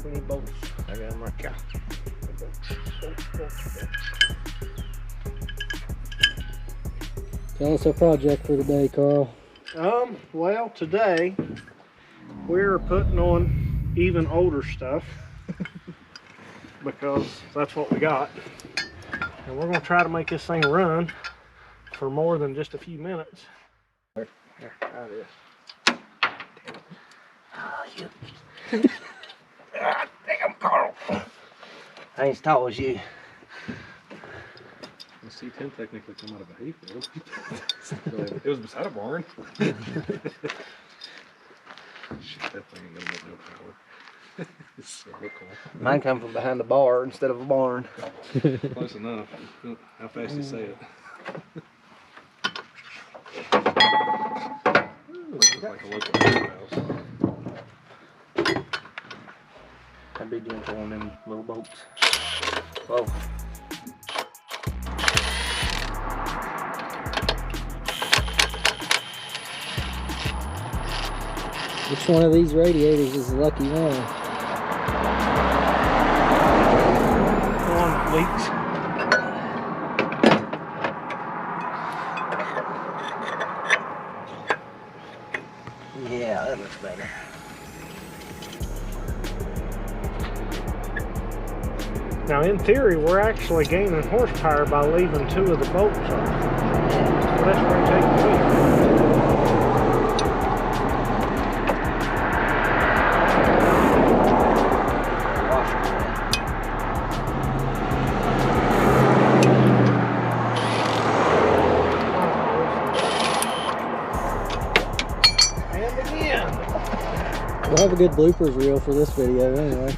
we need bolts. I got them right here. Tell us our project for today, Carl. Well, today we're putting on even older stuff because that's what we got. And we're going to try to make this thing run for more than just a few minutes. There, try this. Oh, you. God damn, Carl. I ain't as tall as you. The C10 technically come out of a hayfield. It was beside a barn. Shit, that thing ain't gonna make no power. It's so cool. Mine come from behind the bar instead of a barn. Close enough. How fast you say it. Looks like a local house. I'd be gentle on them little boats. Whoa. Which one of these radiators is the lucky one? One leaks. Yeah, that looks better. Now, in theory, we're actually gaining horsepower by leaving two of the bolts off. So let's rotate the wheel. And again. We'll have a good bloopers reel for this video anyway.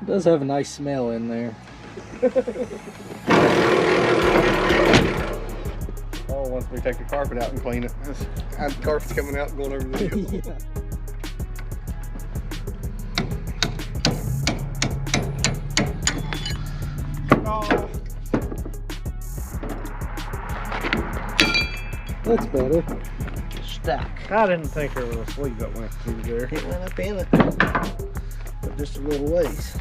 It does have a nice smell in there. Oh, once we take the carpet out and clean it. The carpet's coming out and going over the hill. Yeah. That's better. Stuck. I didn't think there was a sleeve that went through there. It went up in it, but just a little ways.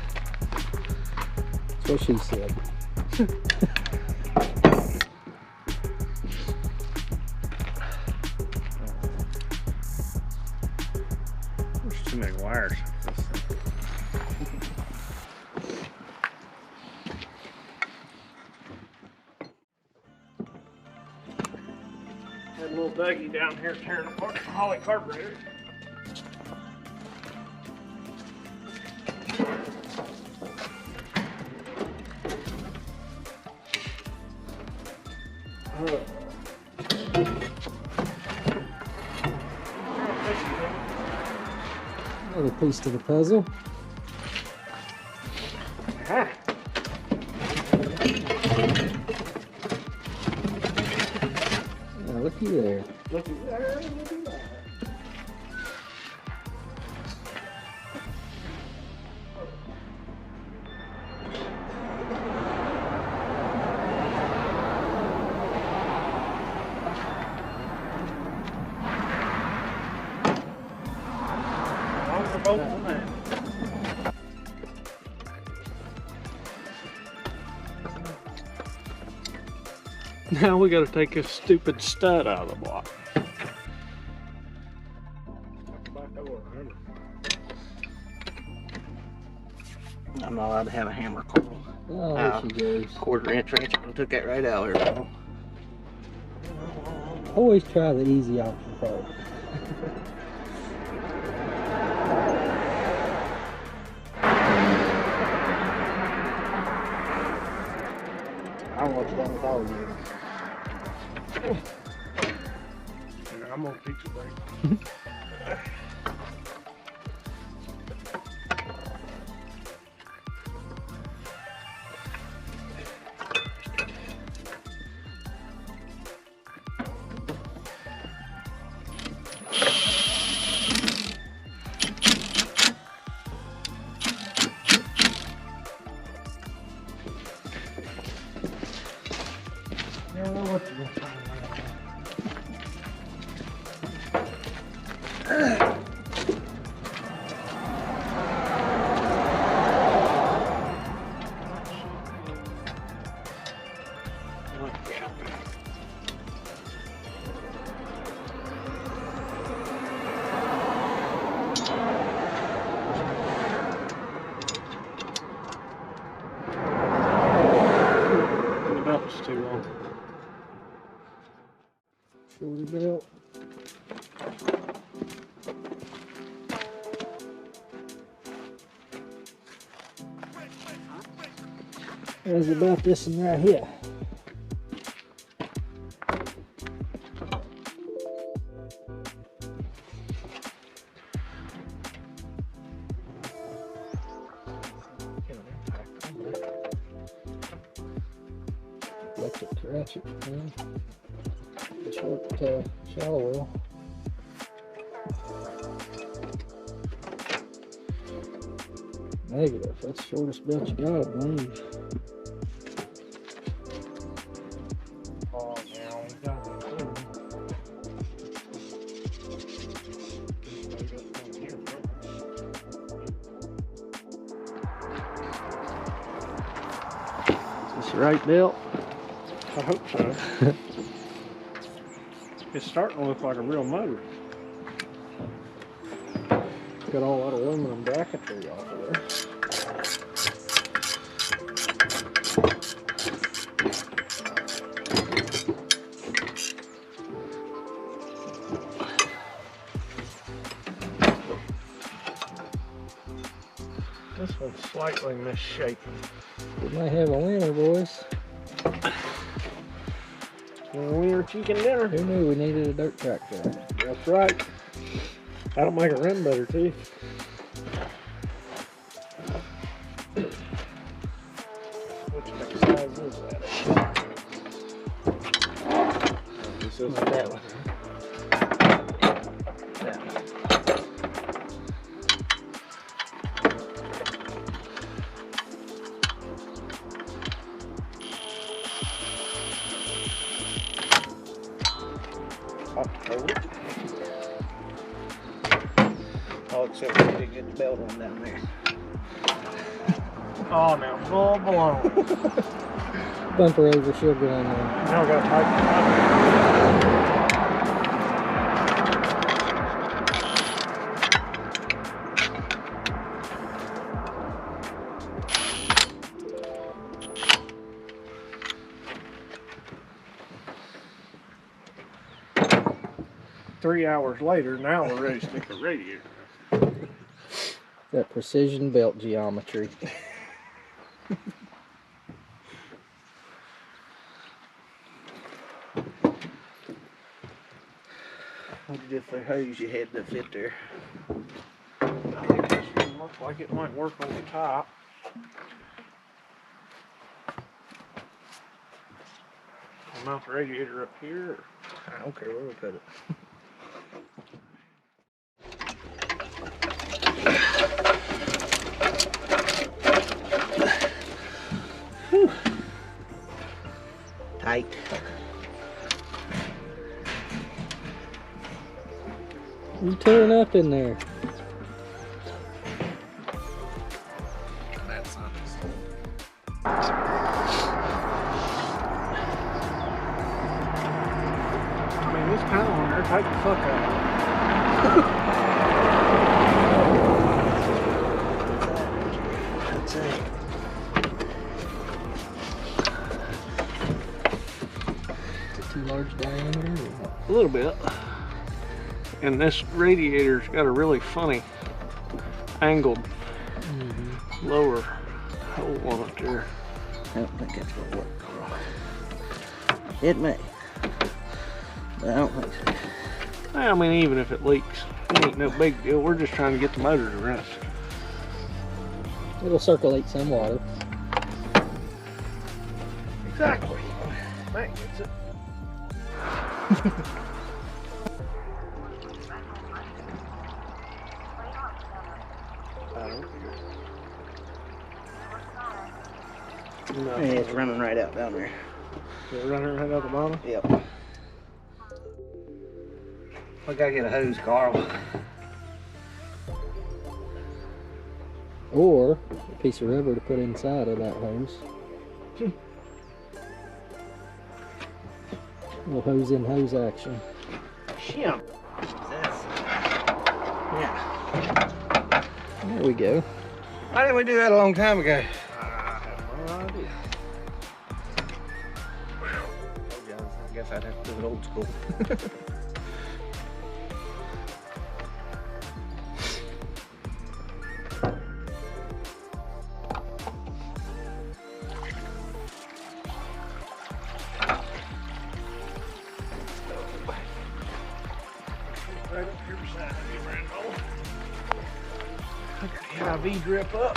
That's what she said. There's too many wires. Had a little Dougie down here tearing apart the Holly carburetor. Another piece to the puzzle. Ah. Yeah, looky there. Looky there, looky there. Now we got to take this stupid stud out of the block. I'm not allowed to have a hammer, Carl. Oh, there she goes. Quarter-inch wrench. I took that right out here, Carl. Always try the easy option first. I don't know what's wrong with all of you. I'm gonna teach you break. know what you're gonna find. The belt was too long. Shoulder belt. How's about this one right here? Electric ratchet, short shallow well. Negative. That's the shortest belt you got, I believe. Oh, now we got it. Is this the right belt? I hope so. It's starting to look like a real motor. Got all that aluminum bracketry off of there. This one's slightly misshapen. We might have a winner, boys. Winner chicken dinner. Who knew we needed a dirt track there? That's right. That'll make it run better too. Which size is that? This is Not that one. That one. October. Oh, except we did get the belt on down there. Oh, now full blown. Bumper over, she'll go on there. Now we gotta tighten it up. 3 hours later, now we're ready to stick the radiator. That precision belt geometry. What different hose you had to fit there? It looks like it might work on the top. I'll mount the radiator up here. Or... I don't care where we put it. Whew. Tight. You tearing up in there. That's honest. I mean, this kind of on there, tight the fuck out. That's it. Is it too large diameter? A little bit. And this radiator's got a really funny angled lower hole on it there. I don't think that's gonna work. It may, but I don't think so. I mean, even if it leaks, it ain't no big deal. We're just trying to get the motor to run. It'll circulate some water. Exactly. That gets it. No. Yeah, it's running right out down there. So run her right out the bottom? Yep. I gotta get a hose, Carl. Or a piece of rubber to put inside of that hose. Little hose in hose action. Shim. Yeah. There we go. Why didn't we do that a long time ago? I have no idea. I guess I'd have to do it old school. Right up here beside me, Brando. I got the IV drip up.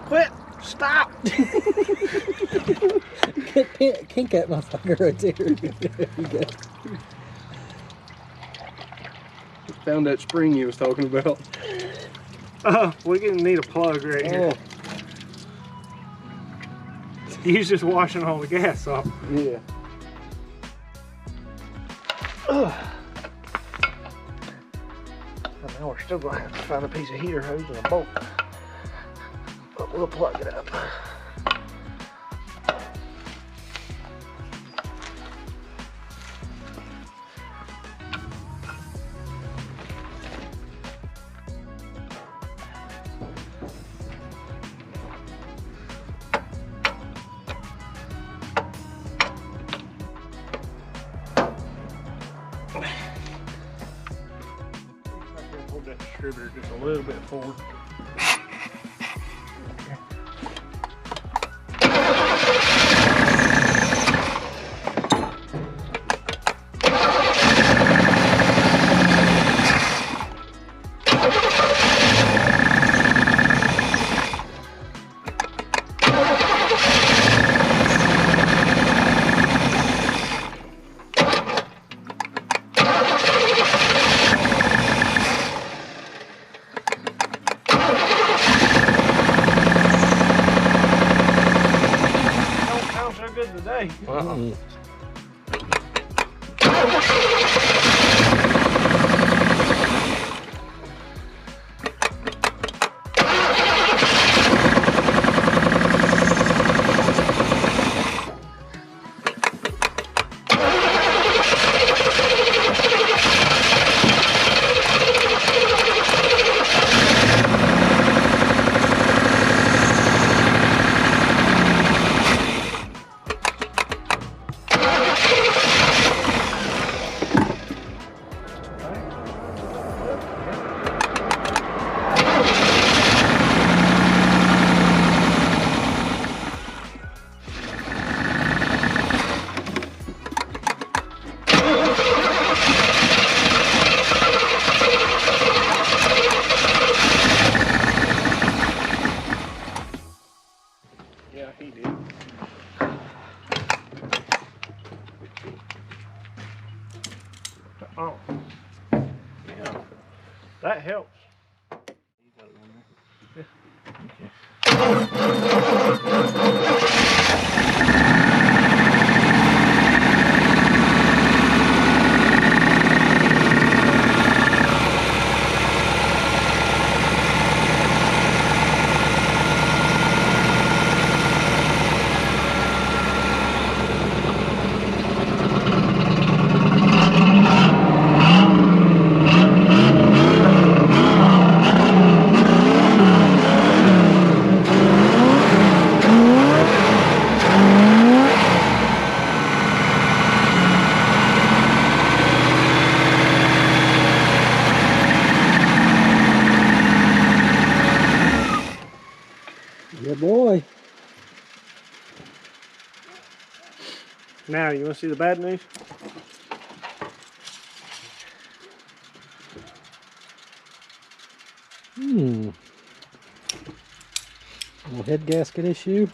Quit! Stop! Kink that motherfucker right there. There you go. Found that spring you was talking about. We're gonna need a plug right here. He's just washing all the gas off. Yeah. Now we're still gonna have to find a piece of heater hose and a bolt. But we'll plug it up. Hold that distributor just a little bit forward. Good today. Yeah, he did. Oh. Yeah. That helps. Yeah, boy. Now, you want to see the bad news? A little head gasket issue.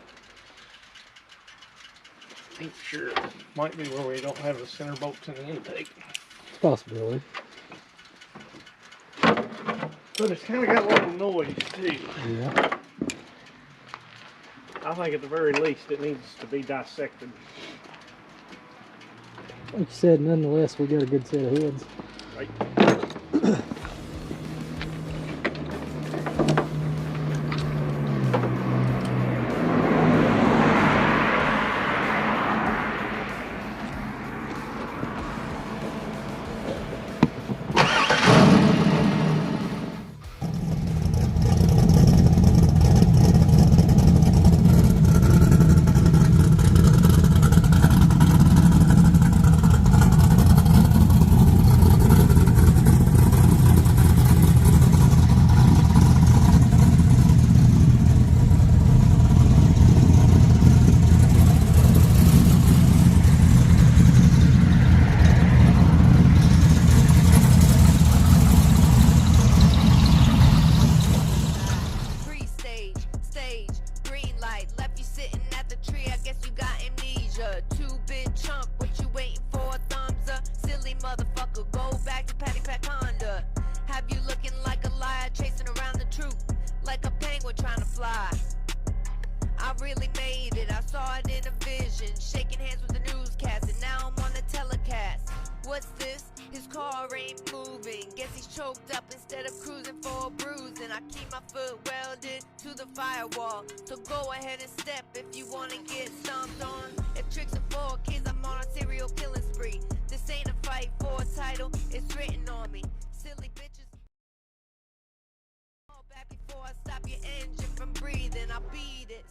Ain't sure. Might be where we don't have the center bolts in the intake. It's a possibility. But it's kind of got a lot of noise too. Yeah. I think at the very least it needs to be dissected. Like you said, nonetheless, we got a good set of heads. Right. Really made it, I saw it in a vision, shaking hands with the newscast, and now I'm on the telecast. What's this? His car ain't moving, guess he's choked up instead of cruising for a bruise. And I keep my foot welded to the firewall, so go ahead and step if you wanna get stomped on. If tricks are for kids, I'm on a serial killing spree. This ain't a fight for a title, it's written on me. Silly bitches, back before I stop your engine from breathing, I'll beat it.